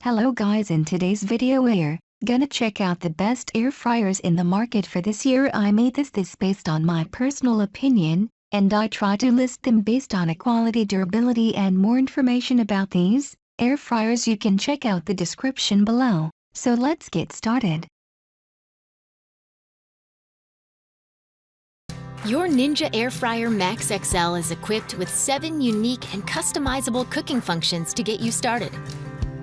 Hello guys, in today's video we're gonna check out the best air fryers in the market for this year. I made this based on my personal opinion, and I try to list them based on quality, durability and more information about these air fryers. You can check out the description below. So let's get started. Your Ninja Air Fryer Max XL is equipped with 7 unique and customizable cooking functions to get you started.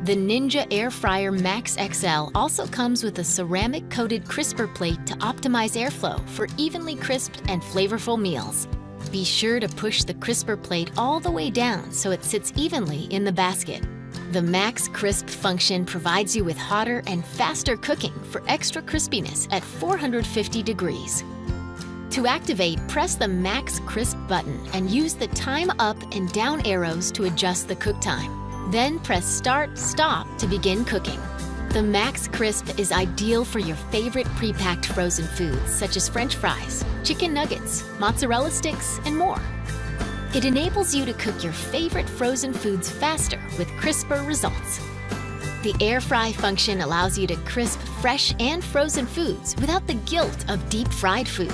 The Ninja Air Fryer Max XL also comes with a ceramic-coated crisper plate to optimize airflow for evenly crisped and flavorful meals. Be sure to push the crisper plate all the way down so it sits evenly in the basket. The Max Crisp function provides you with hotter and faster cooking for extra crispiness at 450 degrees. To activate, press the Max Crisp button and use the time up and down arrows to adjust the cook time. Then press Start, Stop to begin cooking. The Max Crisp is ideal for your favorite pre-packed frozen foods such as French fries, chicken nuggets, mozzarella sticks, and more. It enables you to cook your favorite frozen foods faster with crisper results. The Air Fry function allows you to crisp fresh and frozen foods without the guilt of deep-fried food.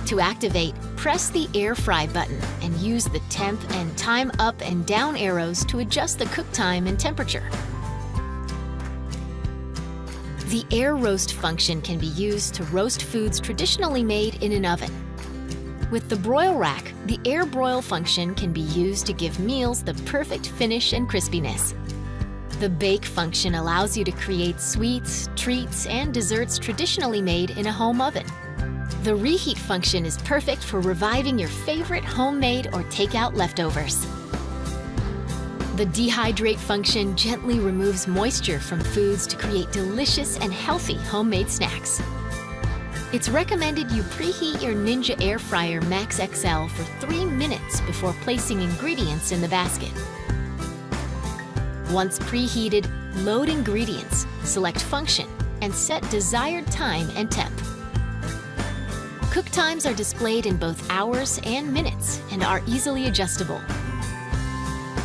To activate, press the Air Fry button and use the temp and time up and down arrows to adjust the cook time and temperature. The Air Roast function can be used to roast foods traditionally made in an oven. With the Broil rack, the Air Broil function can be used to give meals the perfect finish and crispiness. The Bake function allows you to create sweets, treats, and desserts traditionally made in a home oven. The Reheat function is perfect for reviving your favorite homemade or takeout leftovers. The Dehydrate function gently removes moisture from foods to create delicious and healthy homemade snacks. It's recommended you preheat your Ninja Air Fryer Max XL for 3 minutes before placing ingredients in the basket. Once preheated, load ingredients, select function, and set desired time and temp. Cook times are displayed in both hours and minutes and are easily adjustable.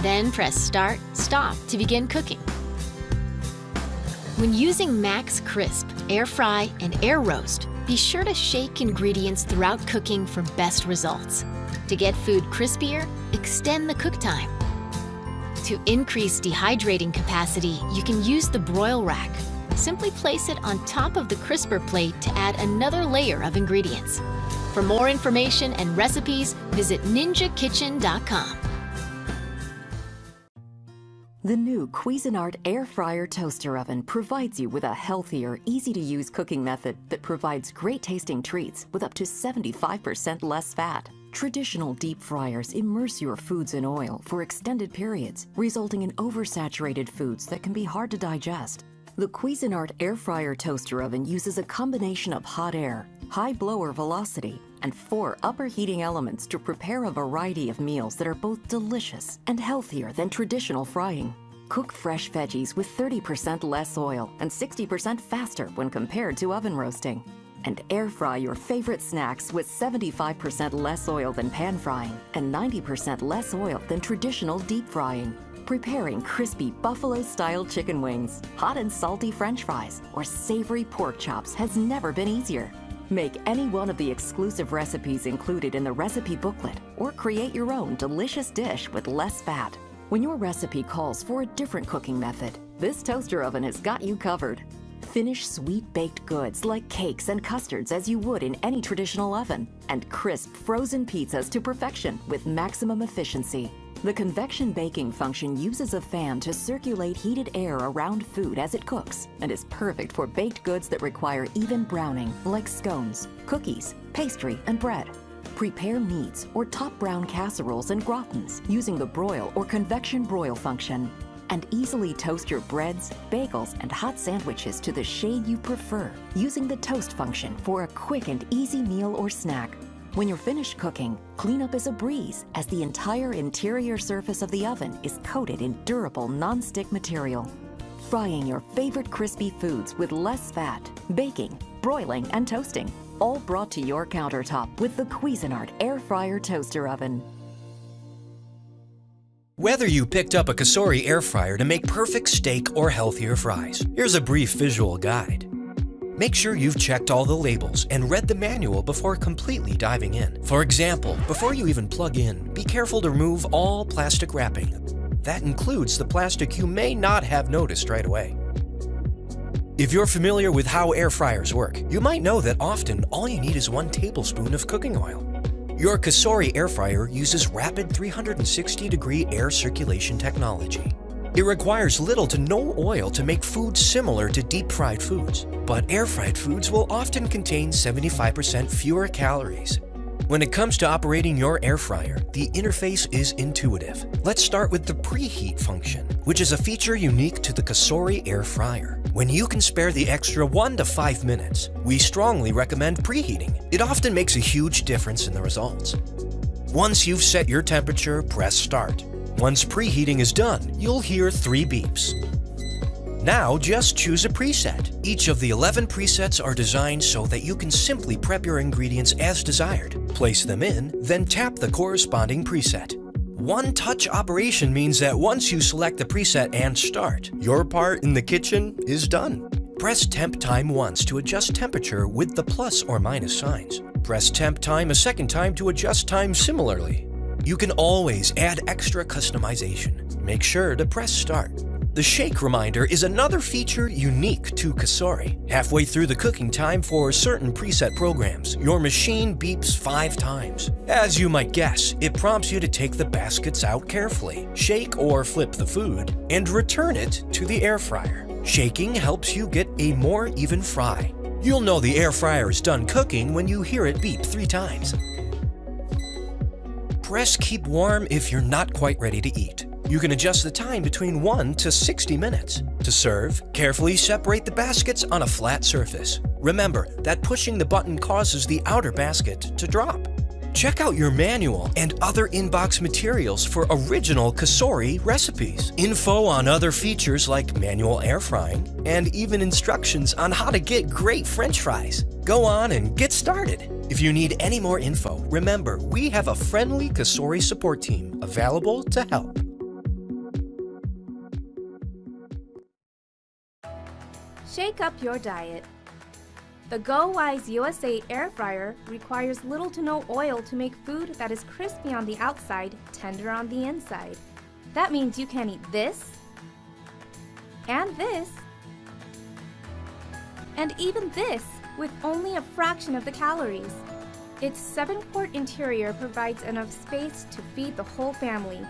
Then press Start, Stop to begin cooking. When using Max Crisp, Air Fry, and Air Roast, be sure to shake ingredients throughout cooking for best results. To get food crispier, extend the cook time. To increase dehydrating capacity, you can use the Broil rack. Simply place it on top of the crisper plate to add another layer of ingredients. For more information and recipes, visit ninjakitchen.com. The new Cuisinart Air Fryer Toaster Oven provides you with a healthier, easy-to-use cooking method that provides great-tasting treats with up to 75% less fat. Traditional deep fryers immerse your foods in oil for extended periods, resulting in oversaturated foods that can be hard to digest. The Cuisinart Air Fryer Toaster Oven uses a combination of hot air, high blower velocity, and 4 upper heating elements to prepare a variety of meals that are both delicious and healthier than traditional frying. Cook fresh veggies with 30% less oil and 60% faster when compared to oven roasting. And air fry your favorite snacks with 75% less oil than pan frying and 90% less oil than traditional deep frying. Preparing crispy buffalo-style chicken wings, hot and salty French fries, or savory pork chops has never been easier. Make any one of the exclusive recipes included in the recipe booklet or create your own delicious dish with less fat. When your recipe calls for a different cooking method, this toaster oven has got you covered. Finish sweet baked goods like cakes and custards as you would in any traditional oven, and crisp frozen pizzas to perfection with maximum efficiency. The convection baking function uses a fan to circulate heated air around food as it cooks and is perfect for baked goods that require even browning, like scones, cookies, pastry, and bread. Prepare meats or top brown casseroles and gratins using the broil or convection broil function. And easily toast your breads, bagels, and hot sandwiches to the shade you prefer using the toast function for a quick and easy meal or snack. When you're finished cooking, cleanup is a breeze as the entire interior surface of the oven is coated in durable non-stick material. Frying your favorite crispy foods with less fat, baking, broiling, and toasting, all brought to your countertop with the Cuisinart Air Fryer Toaster Oven. Whether you picked up a Kasori Air Fryer to make perfect steak or healthier fries, here's a brief visual guide. Make sure you've checked all the labels and read the manual before completely diving in. For example, before you even plug in, be careful to remove all plastic wrapping. That includes the plastic you may not have noticed right away. If you're familiar with how air fryers work, you might know that often all you need is 1 tablespoon of cooking oil. Your Kasori Air Fryer uses rapid 360-degree air circulation technology. It requires little to no oil to make food similar to deep-fried foods, but air-fried foods will often contain 75% fewer calories. When it comes to operating your air fryer, the interface is intuitive. Let's start with the preheat function, which is a feature unique to the Kasori Air Fryer. When you can spare the extra 1 to 5 minutes, we strongly recommend preheating. It often makes a huge difference in the results. Once you've set your temperature, press start. Once preheating is done, you'll hear 3 beeps. Now just choose a preset. Each of the 11 presets are designed so that you can simply prep your ingredients as desired. Place them in, then tap the corresponding preset. One-touch operation means that once you select the preset and start, your part in the kitchen is done. Press temp time once to adjust temperature with the plus or minus signs. Press temp time a second time to adjust time similarly. You can always add extra customization. Make sure to press start. The shake reminder is another feature unique to Kasori. Halfway through the cooking time for certain preset programs, your machine beeps 5 times. As you might guess, it prompts you to take the baskets out carefully, shake or flip the food, and return it to the air fryer. Shaking helps you get a more even fry. You'll know the air fryer is done cooking when you hear it beep 3 times. Press keep warm if you're not quite ready to eat. You can adjust the time between 1 to 60 minutes. To serve, carefully separate the baskets on a flat surface. Remember that pushing the button causes the outer basket to drop. Check out your manual and other inbox materials for original Kasori recipes, info on other features like manual air frying, and even instructions on how to get great French fries. Go on and get started. If you need any more info, remember we have a friendly Kasori support team available to help. Shake up your diet. The GoWise USA Air Fryer requires little to no oil to make food that is crispy on the outside, tender on the inside. That means you can eat this, and even this, with only a fraction of the calories. Its 7-quart interior provides enough space to feed the whole family.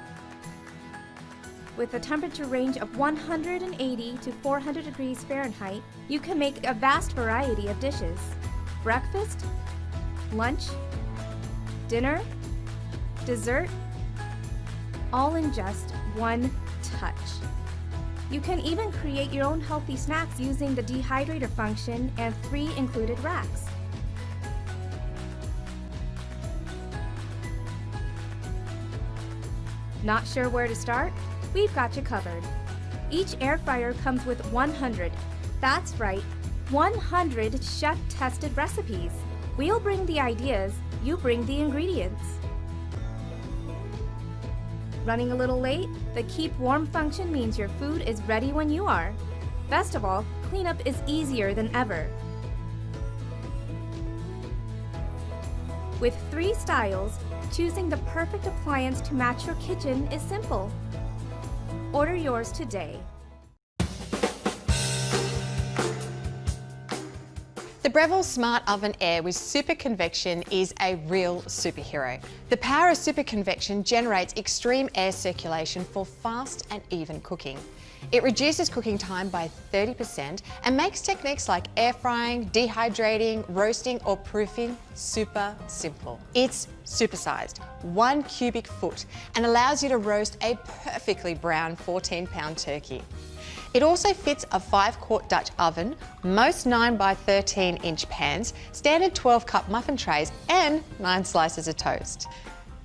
With a temperature range of 180 to 400 degrees Fahrenheit, you can make a vast variety of dishes. Breakfast, lunch, dinner, dessert, all in just one touch. You can even create your own healthy snacks using the Dehydrator function and 3 included racks. Not sure where to start? We've got you covered. Each air fryer comes with 100, that's right, 100 chef-tested recipes. We'll bring the ideas, you bring the ingredients. Running a little late? The keep warm function means your food is ready when you are. Best of all, cleanup is easier than ever. With 3 styles, choosing the perfect appliance to match your kitchen is simple. Order yours today. The Breville Smart Oven Air with Super Convection is a real superhero. The power of Super Convection generates extreme air circulation for fast and even cooking. It reduces cooking time by 30% and makes techniques like air frying, dehydrating, roasting or proofing super simple. It's supersized, 1 cubic foot, and allows you to roast a perfectly brown 14-pound turkey. It also fits a 5-quart Dutch oven, most 9 by 13-inch pans, standard 12-cup muffin trays, and 9 slices of toast.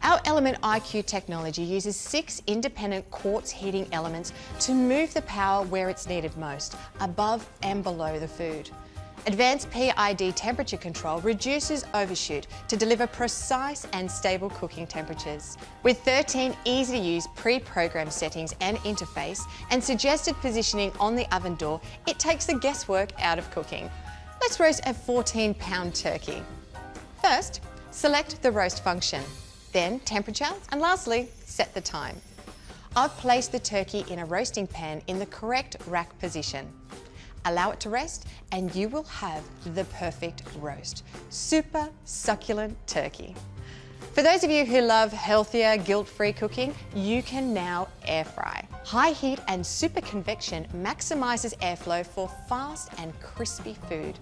Our Element IQ technology uses 6 independent quartz heating elements to move the power where it's needed most, above and below the food. Advanced PID temperature control reduces overshoot to deliver precise and stable cooking temperatures. With 13 easy-to-use pre-programmed settings and interface and suggested positioning on the oven door, it takes the guesswork out of cooking. Let's roast a 14-pound turkey. First, select the roast function, then temperature, and lastly, set the time. I've placed the turkey in a roasting pan in the correct rack position. Allow it to rest and you will have the perfect roast. Super succulent turkey. For those of you who love healthier, guilt-free cooking, you can now air fry. High heat and super convection maximizes airflow for fast and crispy food.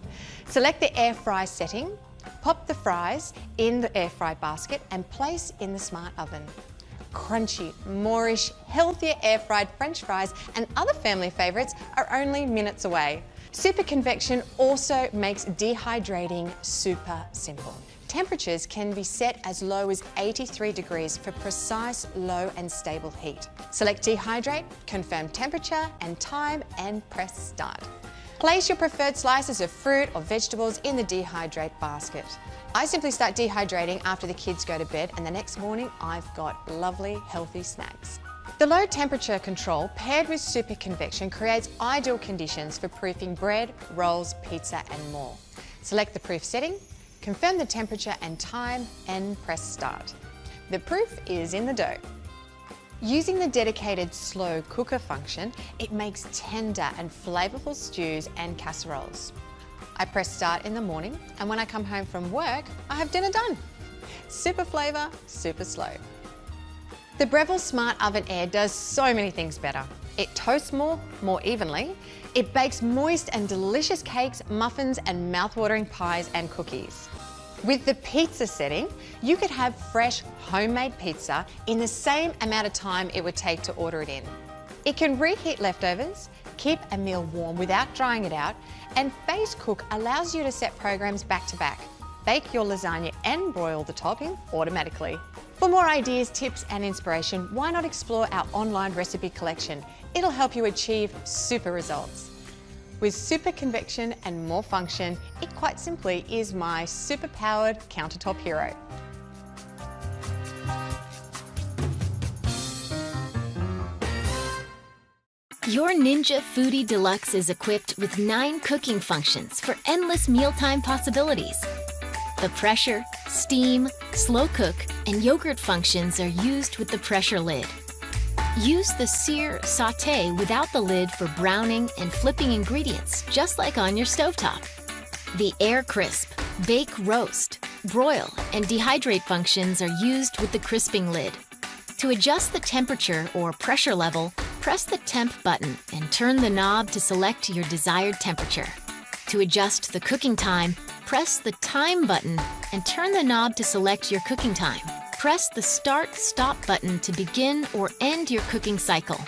Select the air fry setting, pop the fries in the air fry basket and place in the smart oven. Crunchy, moreish, healthier air-fried French fries and other family favourites are only minutes away. Super convection also makes dehydrating super simple. Temperatures can be set as low as 83 degrees for precise, low and stable heat. Select Dehydrate, confirm temperature and time and press start. Place your preferred slices of fruit or vegetables in the Dehydrate basket. I simply start dehydrating after the kids go to bed and the next morning I've got lovely, healthy snacks. The low temperature control paired with super convection creates ideal conditions for proofing bread, rolls, pizza and more. Select the proof setting, confirm the temperature and time and press start. The proof is in the dough. Using the dedicated slow cooker function, it makes tender and flavourful stews and casseroles. I press start in the morning and when I come home from work, I have dinner done. Super flavour, super slow. The Breville Smart Oven Air does so many things better. It toasts more evenly. It bakes moist and delicious cakes, muffins and mouth-watering pies and cookies. With the pizza setting, you could have fresh homemade pizza in the same amount of time it would take to order it in. It can reheat leftovers, keep a meal warm without drying it out, and Phase Cook allows you to set programs back to back. Bake your lasagna and broil the topping automatically. For more ideas, tips and inspiration, why not explore our online recipe collection? It'll help you achieve super results. With super convection and more function, it quite simply is my super-powered countertop hero. Your Ninja Foodi Deluxe is equipped with 9 cooking functions for endless mealtime possibilities. The pressure, steam, slow cook, and yogurt functions are used with the pressure lid. Use the sear, sauté without the lid for browning and flipping ingredients, just like on your stovetop. The air crisp, bake roast, broil, and dehydrate functions are used with the crisping lid. To adjust the temperature or pressure level, press the temp button and turn the knob to select your desired temperature. To adjust the cooking time, press the time button and turn the knob to select your cooking time. Press the start-stop button to begin or end your cooking cycle.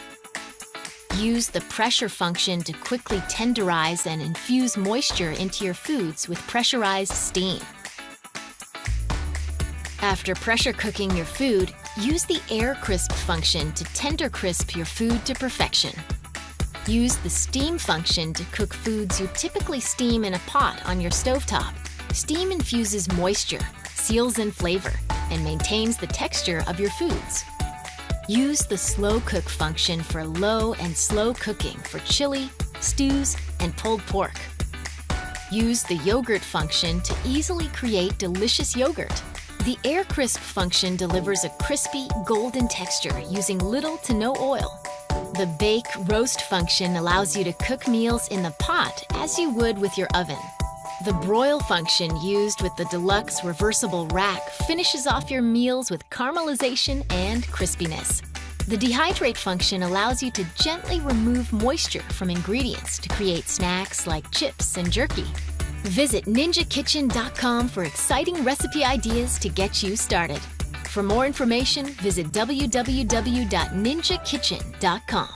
Use the pressure function to quickly tenderize and infuse moisture into your foods with pressurized steam. After pressure cooking your food, use the air crisp function to tender crisp your food to perfection. Use the steam function to cook foods you typically steam in a pot on your stovetop. Steam infuses moisture, seals in flavor, and maintains the texture of your foods. Use the slow cook function for low and slow cooking for chili, stews, and pulled pork. Use the yogurt function to easily create delicious yogurt. The air crisp function delivers a crispy, golden texture using little to no oil. The bake roast function allows you to cook meals in the pot as you would with your oven. The broil function used with the deluxe reversible rack finishes off your meals with caramelization and crispiness. The dehydrate function allows you to gently remove moisture from ingredients to create snacks like chips and jerky. Visit ninjakitchen.com for exciting recipe ideas to get you started. For more information, visit www.ninjakitchen.com.